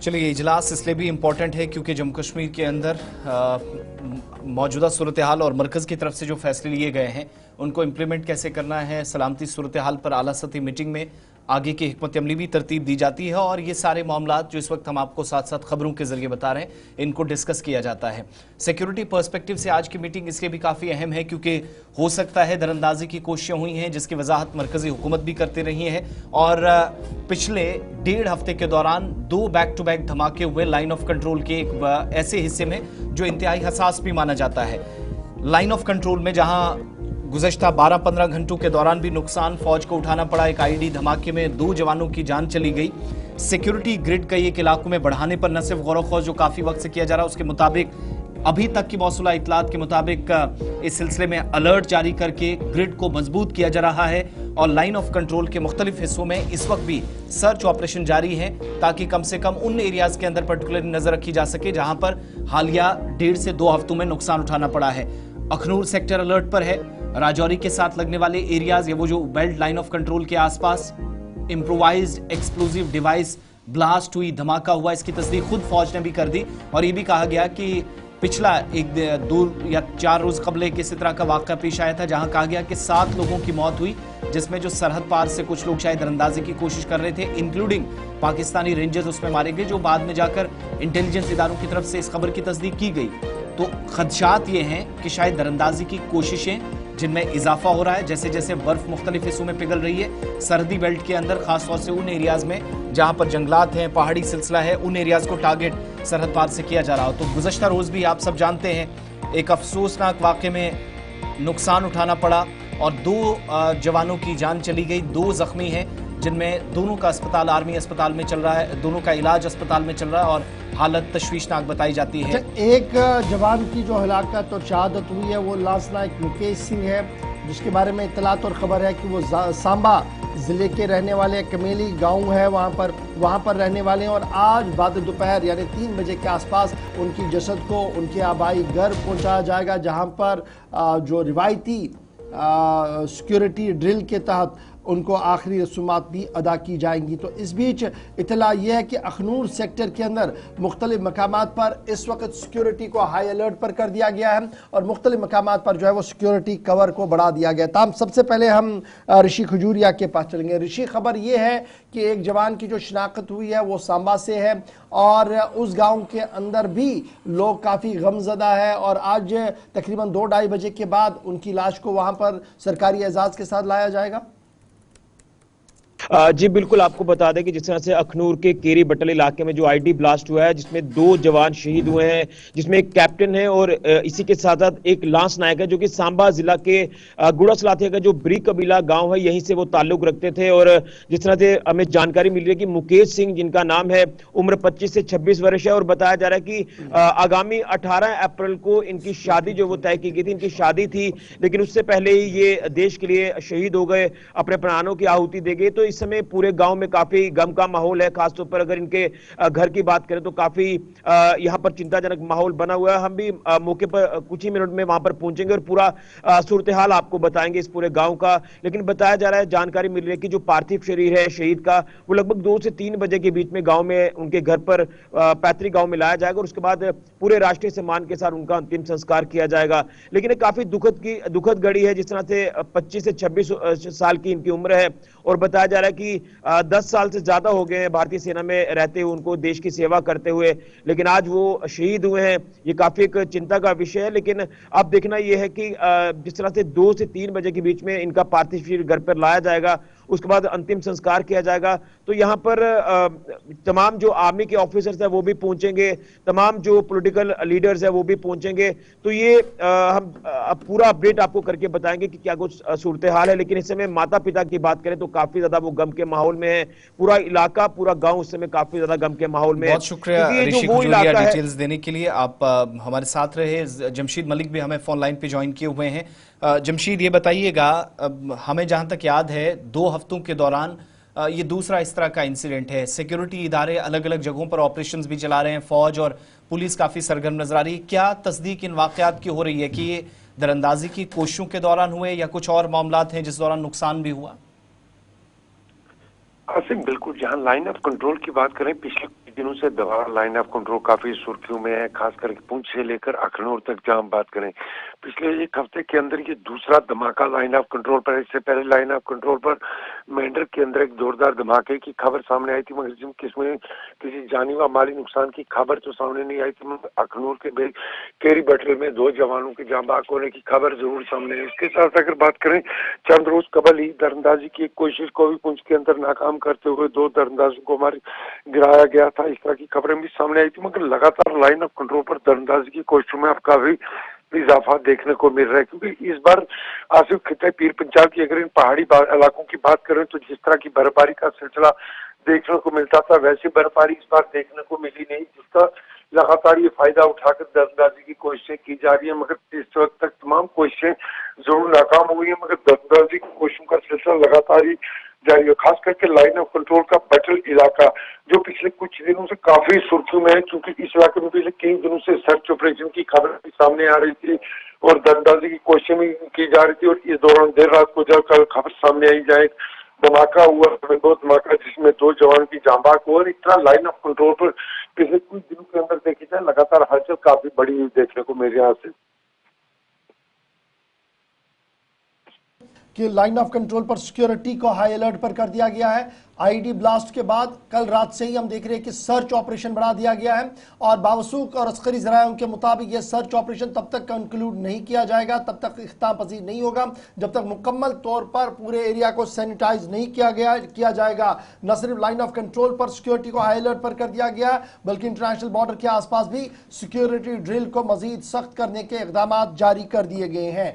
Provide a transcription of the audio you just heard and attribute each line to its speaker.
Speaker 1: चलिए, इजलास इसलिए भी इम्पोर्टेंट है क्योंकि जम्मू कश्मीर के अंदर मौजूदा सूरत हाल और मरकज़ की तरफ से जो फैसले लिए गए हैं उनको इम्प्लीमेंट कैसे करना है, सलामती सूरत हाल पर आला सतही मीटिंग में आगे की हिकमत अमली भी तरतीब दी जाती है और ये सारे मामलात जो इस वक्त हम आपको साथ साथ खबरों के जरिए बता रहे हैं इनको डिस्कस किया जाता है। सिक्योरिटी पर्सपेक्टिव से आज की मीटिंग इसलिए भी काफ़ी अहम है क्योंकि हो सकता है दरअंदाजी की कोशिशें हुई हैं जिसकी वजाहत मरकजी हुकूमत भी करती रही है और पिछले 1.5 हफ्ते के दौरान 2 बैक टू बैक धमाके हुए लाइन ऑफ कंट्रोल के एक ऐसे हिस्से में जो इंतहाई हसास भी माना जाता है। लाइन ऑफ कंट्रोल में जहां गुज़श्ता 12-15 घंटों के दौरान भी नुकसान फौज को उठाना पड़ा। एक आईडी धमाके में 2 जवानों की जान चली गई। सिक्योरिटी ग्रिड कई एक इलाकों में बढ़ाने पर न सिर्फ गौर-व-खौज जो काफी वक्त से किया जा रहा है उसके मुताबिक अभी तक की मौसूला इतलात के मुताबिक इस सिलसिले में अलर्ट जारी करके ग्रिड को मजबूत किया जा रहा है और लाइन ऑफ कंट्रोल के मुख्तलिफ हिस्सों में इस वक्त भी सर्च ऑपरेशन जारी है ताकि कम से कम उन एरियाज के अंदर पर्टिकुलर नजर रखी जा सके जहां पर हालिया 1.5 से 2 हफ्तों में नुकसान उठाना पड़ा है। अखनूर सेक्टर अलर्ट पर है। राजौरी के साथ लगने वाले एरियाज या वो जो बेल्ट लाइन ऑफ कंट्रोल के आसपास इम्प्रोवाइज्ड एक्सप्लोजिव डिवाइस ब्लास्ट हुई, धमाका हुआ, इसकी तस्दीक खुद फौज ने भी कर दी और ये भी कहा गया कि पिछला 2 या 4 रोज कबल एक इसी तरह का वाक़या पेश आया था जहां कहा गया कि 7 लोगों की मौत हुई जिसमें जो सरहद पार से कुछ लोग शायद दरअंदाजी की कोशिश कर रहे थे, इंक्लूडिंग पाकिस्तानी रेंजर्स उसमें मारे गए, जो बाद में जाकर इंटेलिजेंस इदारों की तरफ से इस खबर की तस्दीक की गई। तो खदशात ये हैं कि शायद दरअंदाजी की कोशिशें जिनमें इजाफा हो रहा है जैसे जैसे बर्फ मुख्तलिफ हिस्सों में पिघल रही है, सरहदी बेल्ट के अंदर खासतौर से उन एरियाज में जहां पर जंगलात हैं, पहाड़ी सिलसिला है, उन एरियाज को टारगेट सरहद पार से किया जा रहा हो। तो गुज़श्ता रोज भी आप सब जानते हैं एक अफसोसनाक वाक़े में नुकसान उठाना पड़ा और 2 जवानों की जान चली गई, 2 जख्मी हैं जिनमें दोनों का अस्पताल आर्मी अस्पताल में चल रहा है, दोनों का इलाज अस्पताल में चल रहा है और हालत तशवीशनाक बताई जाती है।
Speaker 2: एक जवान की जो हलाकत और शहादत हुई है वो लांस नायक मुकेश सिंह है, जिसके बारे में इतलात और ख़बर है कि वो सांबा ज़िले के रहने वाले कमेली गांव है, वहाँ पर रहने वाले हैं और आज बाद दोपहर यानी 3 बजे के आसपास उनकी जसद को उनके आबाई घर पहुँचाया जाएगा, जहाँ पर जो रिवायती सिक्योरिटी ड्रिल के तहत उनको आखिरी रसूमात भी अदा की जाएंगी। तो इस बीच इतला यह है कि अखनूर सेक्टर के अंदर मुख्तलिफ मकामात पर इस वक्त सिक्योरिटी को हाई अलर्ट पर कर दिया गया है और मुख्तलिफ मकामात पर जो है वो सिक्योरिटी कवर को बढ़ा दिया गया। तमाम सबसे पहले हम ऋषि खजूरिया के पास चलेंगे। ऋषि, खबर यह है कि एक जवान की जो शिनाख्त हुई है वो सांबा से है और उस गाँव के अंदर भी लोग काफ़ी गमज़दा है और आज तकरीबन 2-2:30 बजे के बाद उनकी लाश को वहाँ पर सरकारी एजाज़ के साथ लाया जाएगा।
Speaker 3: जी बिल्कुल, आपको बता दें कि जिस तरह से अखनूर के केरी बटल इलाके में जो आईडी ब्लास्ट हुआ है जिसमें 2 जवान शहीद हुए हैं, जिसमें एक कैप्टन है और इसी के साथ साथ एक लांस नायक है जो कि सांबा जिला के गुड़ा सलाथिया का जो ब्री कबीला गांव है यहीं से वो ताल्लुक रखते थे। और जिस तरह से हमें जानकारी मिल रही है कि मुकेश सिंह जिनका नाम है, उम्र 25 से 26 वर्ष है और बताया जा रहा है कि आगामी 18 अप्रैल को इनकी शादी जो वो तय की गई थी, इनकी शादी थी लेकिन उससे पहले ही ये देश के लिए शहीद हो गए, अपने प्राणों की आहुति दे गए। तो इस समय पूरे गांव में काफी गम का माहौल है। खासतौर पर अगर इनके घर की बात करें तो काफी यहां पर चिंताजनक माहौल बना हुआ है। हम भी मौके पर कुछ ही मिनट में वहां पर पहुंचेंगे और पूरा सूरत हाल आपको बताएंगे इस पूरे गांव का। लेकिन बताया जा रहा है, जानकारी मिल रही है कि जो पार्थिव शरीर है शहीद का वो लगभग 2 से 3 बजे के बीच में गांव में उनके घर पर पैतृक गांव में लाया जाएगा और उसके बाद पूरे राष्ट्रीय सम्मान के साथ उनका अंतिम संस्कार किया जाएगा। लेकिन एक काफी दुखद घड़ी है। जिस तरह से 25 से 26 साल की इनकी उम्र है और बताया जा रहा है कि 10 साल से ज्यादा हो गए हैं भारतीय सेना में रहते हुए, उनको देश की सेवा करते हुए, लेकिन आज वो शहीद हुए हैं। ये काफी एक चिंता का विषय है। लेकिन अब देखना यह है कि जिस तरह से 2 से 3 बजे के बीच में इनका पार्थिव शरीर घर पर लाया जाएगा, उसके बाद अंतिम संस्कार किया जाएगा। तो यहाँ पर तमाम जो आर्मी के ऑफिसर्स हैं वो भी पहुंचेंगे, तमाम जो पॉलिटिकल लीडर्स हैं वो भी पहुंचेंगे। तो ये हम पूरा अपडेट आपको करके बताएंगे कि क्या कुछ सूरत हाल है। लेकिन इस समय माता पिता की बात करें तो काफी ज्यादा वो गम के माहौल में है। पूरा इलाका, पूरा गांव उस समय काफी ज्यादा गम के माहौल में है।
Speaker 1: बहुत शुक्रिया ऋषि खजूरिया डिटेल्स देने के लिए। आप हमारे साथ रहे। जमशीद मलिक भी हमें फोन लाइन पे ज्वाइन किए हुए हैं। जमशीद, ये बताइएगा, हमें जहां तक याद है 2 हफ्तों के दौरान ये दूसरा इस तरह का इंसिडेंट है। सिक्योरिटी इदारे अलग अलग जगहों पर ऑपरेशंस भी चला रहे हैं, फौज और पुलिस काफी सरगर्म नजर आ रही है। क्या तस्दीक इन वाकयात की हो रही है कि ये दरअंदाजी की कोशिशों के दौरान हुए या कुछ और मामलात हैं जिस दौरान नुकसान भी हुआ?
Speaker 4: आसिम, बिल्कुल, जहां लाइन ऑफ कंट्रोल की बात करें पिछले दिनों से दवार लाइन ऑफ कंट्रोल काफी सुर्खियों में है, खासकर पुंछ से लेकर अखनूर तक। जहां हम बात करें पिछले एक हफ्ते के अंदर ये दूसरा धमाका लाइन ऑफ कंट्रोल पर। इससे पहले लाइन ऑफ कंट्रोल पर मेंढर के अंदर एक जोरदार धमाके की खबर सामने आई थी, मगर जिसमें किसी जानी व माली नुकसान की खबर तो सामने नहीं आई थी। मगर अखनूर के केरी बटल में 2 जवानों के जान बाक होने की खबर जरूर सामने है। इसके साथ अगर बात करें, चंद रोज कबल ही दरअंदाजी की एक कोशिश को भी पुंछ के अंदर नाकाम करते हुए 2 दरअंदाजों को गिराया गया था। इस तरह की खबरें भी सामने आई थी, मगर लगातार लाइन ऑफ कंट्रोल पर दरअंदाजी की कोशिशों में अब काफी इजाफा देखने को मिल रहा है, क्योंकि इस बार आसिफ खिता पीर पंचाल की अगर इन पहाड़ी इलाकों की बात करें तो जिस तरह की बर्फबारी का सिलसिला देखने को मिलता था, वैसी बर्फबारी इस बार देखने को मिली नहीं, जिसका लगातार ये फायदा उठाकर दरअंदाजी की कोशिशें की जा रही है। मगर इस वक्त तक तमाम कोशिशें जरूर नाकाम हुई है, मगर दरअंदाजी की कोशिशों का सिलसिला लगातार ही जारी है। खास करके लाइन ऑफ कंट्रोल का बटल इलाका जो पिछले कुछ दिनों से काफी सुर्खियों में है, क्योंकि इस इलाके में पिछले कई दिनों से सर्च ऑपरेशन की खबर भी सामने आ रही थी और दरअंदाजी की कोशिशें भी की जा रही थी। और इस दौरान देर रात को जब कल खबर सामने आई जाए, धमाका हुआ, 2 धमाका जिसमें 2 जवान की जान बाक हुआ। और इस तरह लाइन ऑफ कंट्रोल पर पिछले कुछ दिनों के अंदर देखी जाए लगातार हलचल काफी बड़ी हुई देखने को मेरे यहाँ से।
Speaker 2: कि लाइन ऑफ कंट्रोल पर सिक्योरिटी को हाई अलर्ट पर कर दिया गया है। आईडी ब्लास्ट के बाद कल रात से ही हम देख रहे हैं कि सर्च ऑपरेशन बढ़ा दिया गया है और बावसूख और अस्करी जरायों के मुताबिक यह सर्च ऑपरेशन तब तक कंक्लूड नहीं किया जाएगा, तब तक इख्तिताम पजीर नहीं होगा जब तक मुकम्मल तौर पर पूरे एरिया को सैनिटाइज नहीं किया जाएगा। न सिर्फ लाइन ऑफ कंट्रोल पर सिक्योरिटी को हाई अलर्ट पर कर दिया गया, बल्कि इंटरनेशनल बॉर्डर के आसपास भी सिक्योरिटी ड्रिल को मजीद सख्त करने के इकदाम जारी कर दिए गए हैं।